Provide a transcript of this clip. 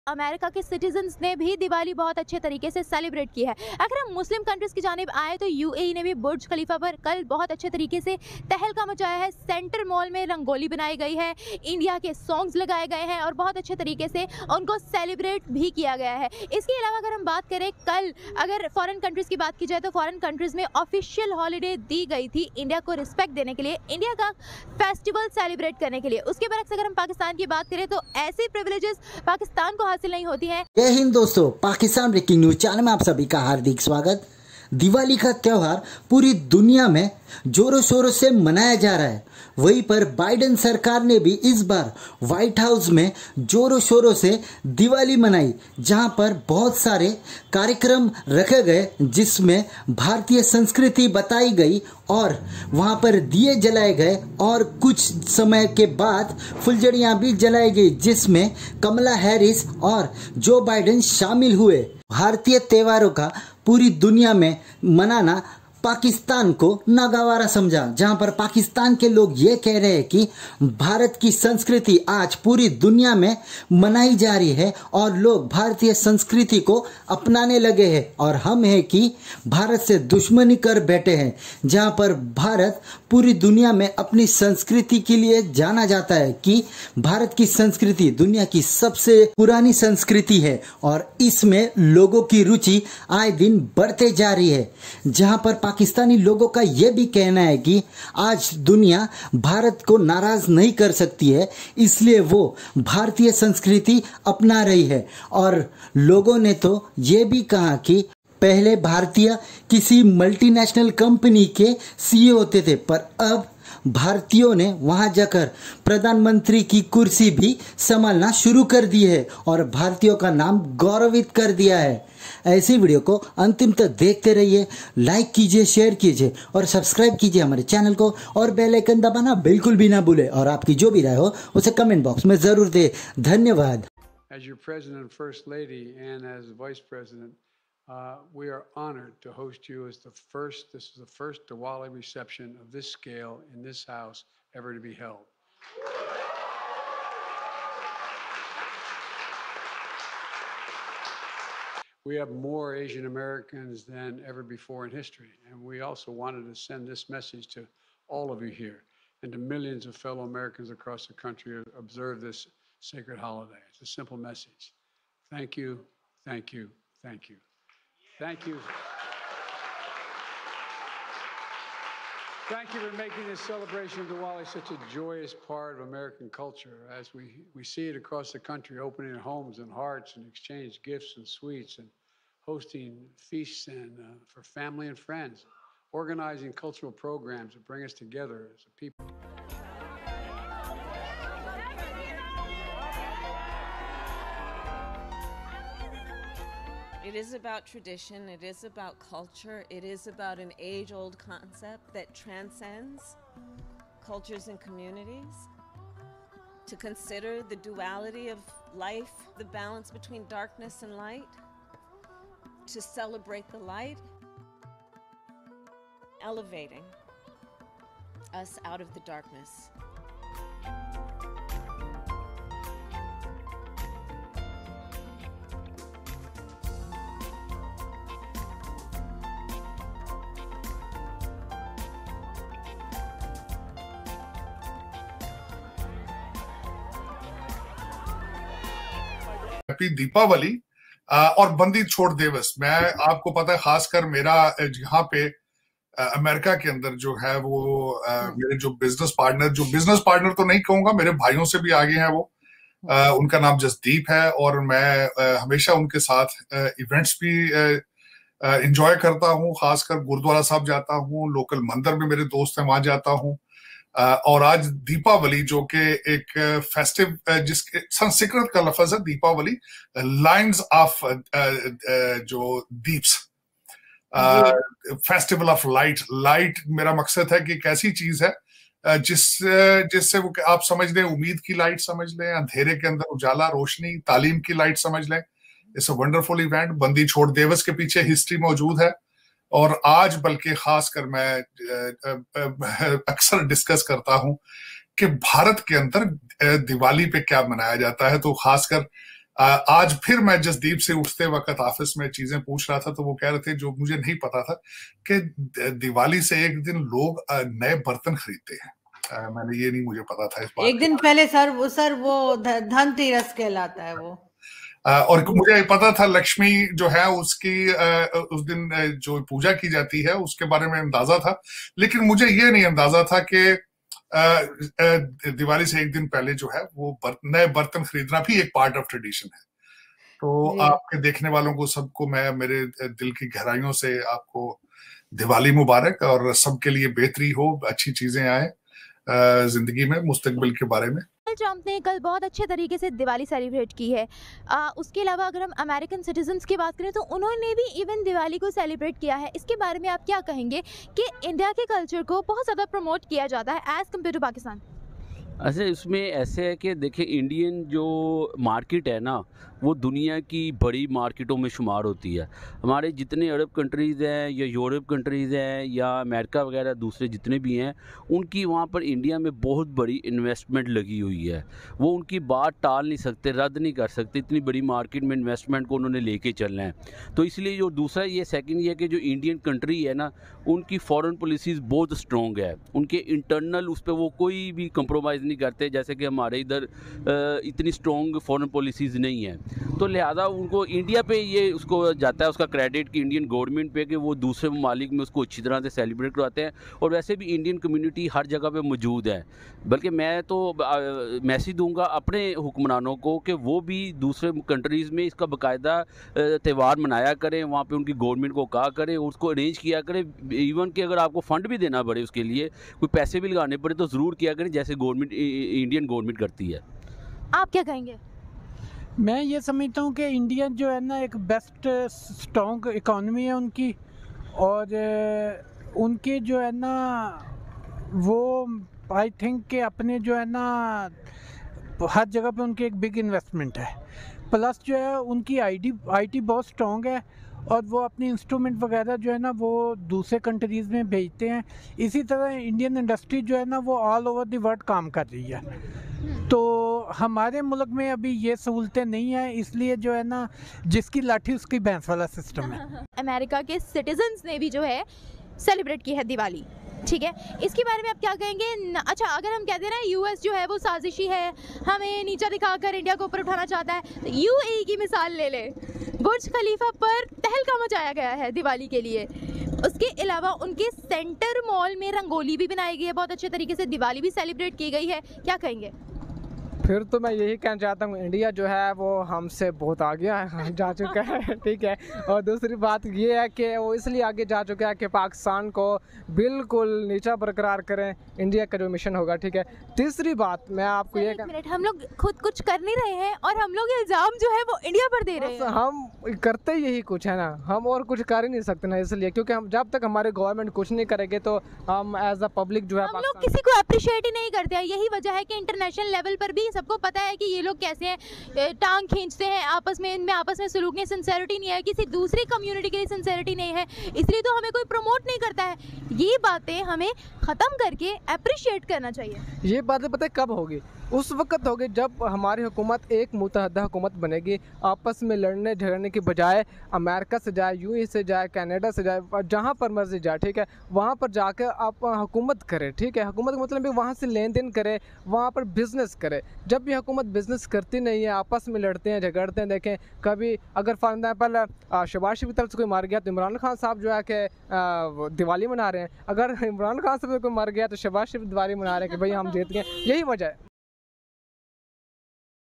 America के citizens ने भी दिवाली बहुत अच्छे तरीके से सेलिब्रेट की है। अगर हम मुस्लिम कंट्रीज़ की जानिब आए तो यूएई ने भी बुर्ज खलीफा पर कल बहुत अच्छे तरीके से तहलका मचाया है। सेंटर मॉल में रंगोली बनाई गई है, इंडिया के सॉन्ग्स लगाए गए हैं और बहुत अच्छे तरीके से उनको सेलिब्रेट भी किया गया है। इसके अलावा अगर हम बात करें कल अगर फॉरेन कंट्रीज़ की बात की जाए तो फॉरेन कंट्रीज़ में ऑफिशियल हॉलीडे दी गई थी इंडिया को रिस्पेक्ट देने के लिए, इंडिया का फेस्टिवल सेलिब्रेट करने के लिए। उसके बाद अगर हम पाकिस्तान की बात करें तो ऐसी प्रिविलेजेस पाकिस्तान को हासिल नहीं होती हैं। जय हिंद दोस्तों, पाकिस्तान ब्रेकिंग न्यूज चैनल में आप सभी का हार्दिक स्वागत। दिवाली का त्योहार पूरी दुनिया में जोरों शोरों से मनाया जा रहा है। वहीं पर बाइडेन सरकार ने भी इस बार व्हाइट हाउस में जोरों शोरों से दिवाली मनाई, जहां पर बहुत सारे कार्यक्रम रखे गए जिसमें भारतीय संस्कृति बताई गई और वहां पर दिए जलाए गए और कुछ समय के बाद फुलझड़ियां भी जलाई गई जिसमें कमला हैरिस और जो बाइडेन शामिल हुए। भारतीय त्योहारों का पूरी दुनिया में मनाना पाकिस्तान को नागवारा समझा, जहां पर पाकिस्तान के लोग ये कह रहे हैं कि भारत की संस्कृति आज पूरी दुनिया में मनाई जा रही है और लोग भारतीय संस्कृति को अपनाने लगे हैं और हम हैं कि भारत से दुश्मनी कर बैठे हैं। जहां पर भारत पूरी दुनिया में अपनी संस्कृति के लिए जाना जाता है कि भारत की संस्कृति दुनिया की सबसे पुरानी संस्कृति है और इसमें लोगों की रुचि आए दिन बढ़ते जा रही है। जहां पर पाकिस्तानी लोगों का यह भी कहना है कि आज दुनिया भारत को नाराज नहीं कर सकती है, इसलिए वो भारतीय संस्कृति अपना रही है। और लोगों ने तो ये भी कहा कि पहले भारतीय किसी मल्टीनेशनल कंपनी के सीईओ होते थे, पर अब भारतीयों ने वहां जाकर प्रधानमंत्री की कुर्सी भी संभालना शुरू कर दी है और भारतीयों का नाम गौरवित कर दिया है। ऐसी वीडियो को अंतिम तक देखते रहिए, लाइक कीजिए, शेयर कीजिए और सब्सक्राइब कीजिए हमारे चैनल को और बेल आइकन दबाना बिल्कुल भी ना भूले और आपकी जो भी राय हो उसे कमेंट बॉक्स में जरूर दे। धन्यवाद। As your president and first lady and as vice president, we are honored to host you as this is the first Diwali reception of this scale in this house ever to be held. We have more Asian Americans than ever before in history, and we also wanted to send this message to all of you here and to millions of fellow Americans across the country who observe this sacred holiday. It's a simple message. Thank you, thank you, thank you. Thank you. Thank you for making this celebration of Diwali such a joyous part of American culture as we see it across the country, opening homes and hearts and exchange gifts and sweets and hosting feasts and for family and friends, organizing cultural programs that bring us together as a people. It is about tradition, it is about culture, it is about an age-old concept that transcends cultures and communities. To consider the duality of life, the balance between darkness and light, to celebrate the light, elevating us out of the darkness. Happy Deepavali और बंदी छोड़ दिवस। मैं आपको पता है, खासकर मेरा यहाँ पे अमेरिका के अंदर जो है वो मेरे जो बिजनेस पार्टनर तो नहीं कहूंगा, मेरे भाइयों से भी आगे हैं वो, उनका नाम जसदीप है और मैं हमेशा उनके साथ इवेंट्स भी एंजॉय करता हूँ। खासकर गुरुद्वारा साहब जाता हूँ, लोकल मंदिर में मेरे दोस्त हैं वहां जाता हूँ। और आज दीपावली जो कि एक फेस्टिव जिसके संस्कृत का लफ्ज है दीपावली, लाइन्स ऑफ जो दीप्स, फेस्टिवल ऑफ लाइट मेरा मकसद है कि एक ऐसी चीज है जिससे वो आप समझ लें, उम्मीद की लाइट समझ लें, अंधेरे के अंदर उजाला, रोशनी, तालीम की लाइट समझ लें। It's a wonderful event. बंदी छोड़ दिवस के पीछे हिस्ट्री मौजूद है और आज बल्कि खासकर मैं अक्सर डिस्कस करता हूं कि भारत के अंदर दिवाली पे क्या मनाया जाता है। तो खासकर आज फिर मैं जसदीप से उठते वक्त ऑफिस में चीजें पूछ रहा था, तो वो कह रहे थे जो मुझे नहीं पता था कि दिवाली से एक दिन लोग नए बर्तन खरीदते हैं। मैंने ये नहीं मुझे पता था इस बात। एक दिन पहले सर वो धनतेरस कहलाता है वो। और मुझे पता था लक्ष्मी जो है उसकी उस दिन जो पूजा की जाती है उसके बारे में अंदाजा था, लेकिन मुझे ये नहीं अंदाजा था कि दिवाली से एक दिन पहले जो है वो नए बर्तन खरीदना भी एक पार्ट ऑफ ट्रेडिशन है। तो आपके देखने वालों को सबको मैं मेरे दिल की गहराइयों से आपको दिवाली मुबारक, और सबके लिए बेहतरी हो, अच्छी चीजें आए जिंदगी में मुस्तकबिल के बारे में। ट्रंप ने कल बहुत अच्छे तरीके से दिवाली सेलिब्रेट की है। उसके अलावा अगर हम अमेरिकन सिटीजन्स की बात करें तो उन्होंने भी इवन दिवाली को सेलिब्रेट किया है। इसके बारे में आप क्या कहेंगे कि इंडिया के कल्चर को बहुत ज़्यादा प्रमोट किया जाता है एज़ कम्पेयर टू पाकिस्तान? अच्छा, इसमें ऐसे है कि देखिए इंडियन जो मार्केट है ना वो दुनिया की बड़ी मार्केटों में शुमार होती है। हमारे जितने अरब कंट्रीज़ हैं या यूरोप कंट्रीज़ हैं या अमेरिका वगैरह दूसरे जितने भी हैं, उनकी वहाँ पर इंडिया में बहुत बड़ी इन्वेस्टमेंट लगी हुई है। वो उनकी बात टाल नहीं सकते, रद्द नहीं कर सकते। इतनी बड़ी मार्केट में इन्वेस्टमेंट को उन्होंने लेके चलना है। तो इसलिए जो दूसरा ये सेकंड ये है कि जो इंडियन कंट्री है ना उनकी फॉरेन पॉलिसीज़ बहुत स्ट्रॉन्ग है। उनके इंटरनल उस पर वो कोई भी कंप्रोमाइज़ नहीं करते, जैसे कि हमारे इधर इतनी स्ट्रॉन्ग फॉरेन पॉलिसीज़ नहीं है। तो लिहाजा उनको इंडिया पे ये उसको जाता है उसका क्रेडिट कि इंडियन गवर्नमेंट पे कि वो दूसरे ममालिक में उसको अच्छी तरह से सेलिब्रेट करवाते हैं। और वैसे भी इंडियन कम्युनिटी हर जगह पे मौजूद है। बल्कि मैं तो मैसेज दूंगा अपने हुक्मरानों को कि वो भी दूसरे कंट्रीज़ में इसका बाकायदा त्यौहार मनाया करें, वहाँ पे उनकी गवर्नमेंट को कहा करें, उसको अरेंज किया करें। इवन कि अगर आपको फ़ंड भी देना पड़े उसके लिए, कोई पैसे भी लगाने पड़े तो ज़रूर किया करें जैसे गवर्नमेंट इंडियन गवर्नमेंट करती है। आप क्या कहेंगे? मैं ये समझता हूँ कि इंडिया जो है ना एक बेस्ट स्ट्रॉन्ग इकॉनमी है उनकी, और उनके जो है ना वो आई थिंक कि अपने जो है ना हर जगह पे उनकी एक बिग इन्वेस्टमेंट है। प्लस जो है उनकी आईटी बहुत स्ट्रॉन्ग है, और वो अपने इंस्ट्रूमेंट वगैरह जो है ना वो दूसरे कंट्रीज़ में भेजते हैं। इसी तरह इंडियन इंडस्ट्री जो है ना वो ऑल ओवर द वर्ल्ड काम कर रही है। तो हमारे मुल्क में अभी ये सहूलतें नहीं हैं, इसलिए जो है ना जिसकी लाठी उसकी भैंस वाला सिस्टम है। अमेरिका के सिटीजन्स ने भी जो है सेलिब्रेट की है दिवाली, ठीक है, इसके बारे में आप क्या कहेंगे? अच्छा, अगर हम कहते हैं ना यूएस जो है वो साजिशी है, हमें नीचा दिखाकर इंडिया को ऊपर उठाना चाहता है, तो यूएई की मिसाल ले ले। बुर्ज खलीफा पर तहलका मचाया गया है दिवाली के लिए। उसके अलावा उनके सेंटर मॉल में रंगोली भी बनाई गई है, बहुत अच्छे तरीके से दिवाली भी सेलिब्रेट की गई है। क्या कहेंगे? फिर तो मैं यही कहना चाहता हूँ इंडिया जो है वो हमसे बहुत आगे जा चुका है, ठीक है। और दूसरी बात ये है कि वो इसलिए आगे जा चुका है कि पाकिस्तान को बिल्कुल नीचा बरकरार करें, इंडिया का जो मिशन होगा, ठीक है। तीसरी बात मैं आपको ये मिनट, हम लोग खुद कुछ कर नहीं रहे हैं और हम लोग इल्ज़ाम जो है वो इंडिया पर दे रहे हैं। हम करते यही कुछ है ना, हम और कुछ कर ही नहीं सकते ना, इसलिए क्योंकि हम जब तक हमारे गवर्नमेंट कुछ नहीं करेंगे तो हम एज अ पब्लिक जो है हम लोग किसी को अप्रिशिएट ही नहीं करते हैं। यही वजह है कि इंटरनेशनल लेवल पर भी सबको पता है कि ये लोग कैसे हैं, टांग खींचते हैं आपस में, इनमें आपस में सलूक नहीं, सिंसेरिटी नहीं है, किसी दूसरी कम्युनिटी के लिए सिंसेरिटी नहीं है, इसलिए तो हमें कोई प्रमोट नहीं करता है। ये बातें हमें ख़त्म करके अप्रिशिएट करना चाहिए। ये बातें पता है कब होगी? उस वक्त होगी जब हमारी हुकूमत एक मुतहदा हुकूमत बनेगी, आपस में लड़ने झगड़ने की बजाय अमेरिका से जाए, यूएई से जाए, कनाडा से जाए, जहाँ पर मर्जी जाए, ठीक है, वहाँ पर जाकर आप हुकूमत करे, ठीक है। हुकूमत का मतलब भी वहाँ से लेन देन करे, वहाँ पर बिज़नेस करे। जब भी हुकूमत बिज़नेस करती नहीं है, आपस में लड़ते हैं झगड़ते हैं। देखें कभी अगर फॉर एग्जाम्पल शहबाज शरीफ की तरफ से कोई मार गया तो इमरान खान साहब जो है कि दिवाली मना रहे हैं, अगर इमरान खान साहब कोई मर गया तो शहबाज शरीफ दिवाली मना रहे हैं कि भाई हम जीत गए। यही वजह है।